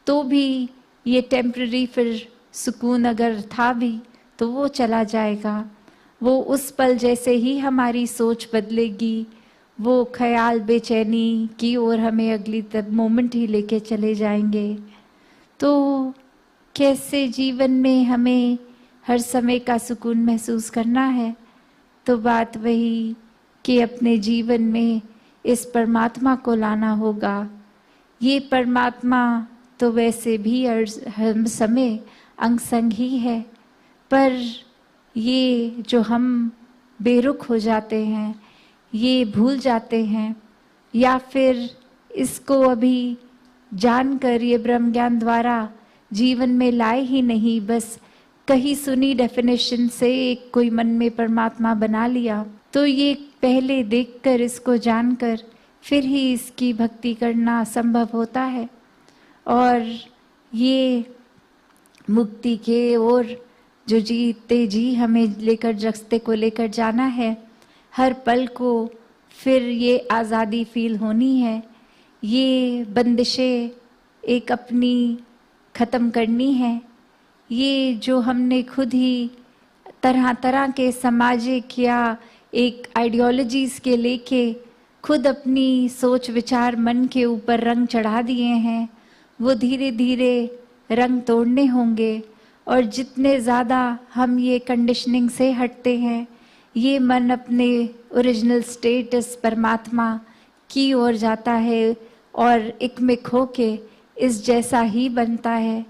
तो भी ये टेम्पररी फिर सुकून अगर था भी तो वो चला जाएगा। वो उस पल जैसे ही हमारी सोच बदलेगी, वो ख्याल बेचैनी की ओर हमें अगली तक मोमेंट ही लेके चले जाएंगे। तो कैसे जीवन में हमें हर समय का सुकून महसूस करना है? तो बात वही कि अपने जीवन में इस परमात्मा को लाना होगा। ये परमात्मा तो वैसे भी हर समय अंग संग ही है, पर ये जो हम बेरुख हो जाते हैं, ये भूल जाते हैं, या फिर इसको अभी जानकर ये ब्रह्म ज्ञान द्वारा जीवन में लाए ही नहीं, बस कहीं सुनी डेफिनेशन से एक कोई मन में परमात्मा बना लिया। तो ये पहले देखकर, इसको जानकर फिर ही इसकी भक्ति करना संभव होता है। और ये मुक्ति के ओर जो जीते जी हमें लेकर रास्ते को लेकर जाना है, हर पल को फिर ये आज़ादी फील होनी है, ये बंदिशें एक अपनी ख़त्म करनी है। ये जो हमने खुद ही तरह तरह के सामाजिक या एक आइडियोलॉजीज़ के लेके खुद अपनी सोच विचार मन के ऊपर रंग चढ़ा दिए हैं, वो धीरे धीरे रंग तोड़ने होंगे। और जितने ज़्यादा हम ये कंडीशनिंग से हटते हैं, ये मन अपने ओरिजिनल स्टेटस परमात्मा की ओर जाता है और एक में खो के इस जैसा ही बनता है।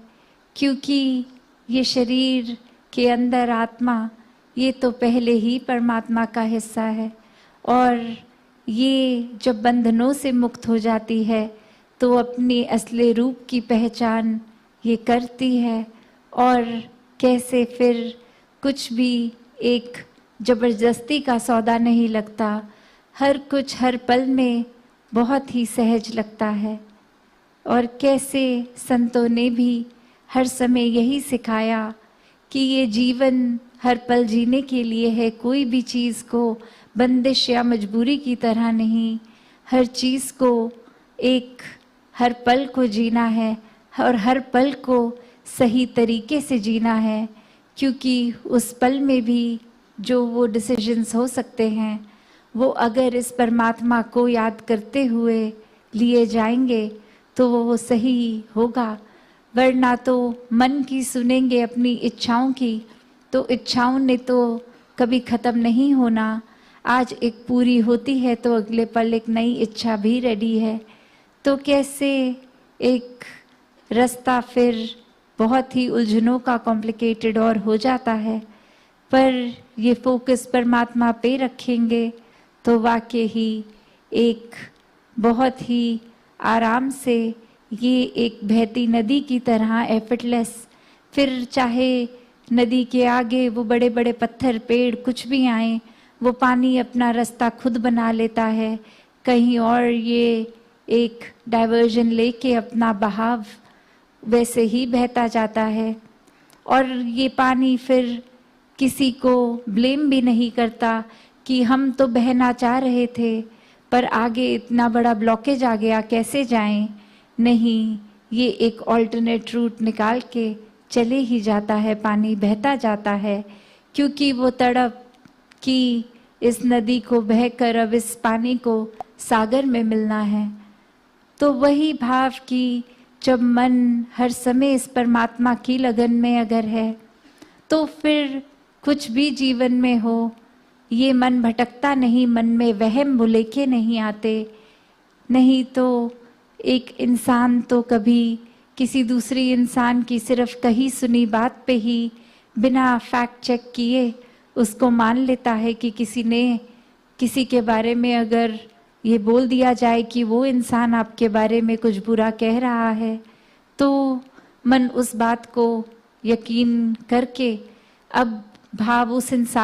क्योंकि ये शरीर के अंदर आत्मा, ये तो पहले ही परमात्मा का हिस्सा है, और ये जब बंधनों से मुक्त हो जाती है तो अपनी असली रूप की पहचान ये करती है। और कैसे फिर कुछ भी एक ज़बरदस्ती का सौदा नहीं लगता, हर कुछ हर पल में बहुत ही सहज लगता है। और कैसे संतों ने भी हर समय यही सिखाया कि ये जीवन हर पल जीने के लिए है, कोई भी चीज़ को बंदिश या मजबूरी की तरह नहीं, हर चीज़ को एक हर पल को जीना है और हर पल को सही तरीके से जीना है। क्योंकि उस पल में भी जो वो डिसीजंस हो सकते हैं, वो अगर इस परमात्मा को याद करते हुए लिए जाएंगे तो वो सही होगा। वरना तो मन की सुनेंगे अपनी इच्छाओं की, तो इच्छाओं ने तो कभी ख़त्म नहीं होना। आज एक पूरी होती है तो अगले पल एक नई इच्छा भी रेडी है। तो कैसे एक रास्ता फिर बहुत ही उलझनों का कॉम्प्लिकेटेड और हो जाता है। पर ये फोकस परमात्मा पे रखेंगे तो वाकई ही एक बहुत ही आराम से ये एक बहती नदी की तरह एफर्टलेस, फिर चाहे नदी के आगे वो बड़े बड़े पत्थर पेड़ कुछ भी आए, वो पानी अपना रास्ता खुद बना लेता है। कहीं और ये एक डाइवर्जन लेके अपना बहाव वैसे ही बहता जाता है। और ये पानी फिर किसी को ब्लेम भी नहीं करता कि हम तो बहना चाह रहे थे पर आगे इतना बड़ा ब्लॉकेज आ गया, कैसे जाएं। नहीं, ये एक ऑल्टरनेट रूट निकाल के चले ही जाता है, पानी बहता जाता है। क्योंकि वो तड़प कि इस नदी को बहकर अब इस पानी को सागर में मिलना है। तो वही भाव कि जब मन हर समय इस परमात्मा की लगन में अगर है, तो फिर कुछ भी जीवन में हो, ये मन भटकता नहीं, मन में वहम भुलेखे नहीं आते। नहीं तो एक इंसान तो कभी किसी दूसरी इंसान की सिर्फ कही सुनी बात पे ही बिना फैक्ट चेक किए उसको मान लेता है कि किसी ने किसी के बारे में अगर ये बोल दिया जाए कि वो इंसान आपके बारे में कुछ बुरा कह रहा है, तो मन उस बात को यकीन करके अब भाव उस इंसान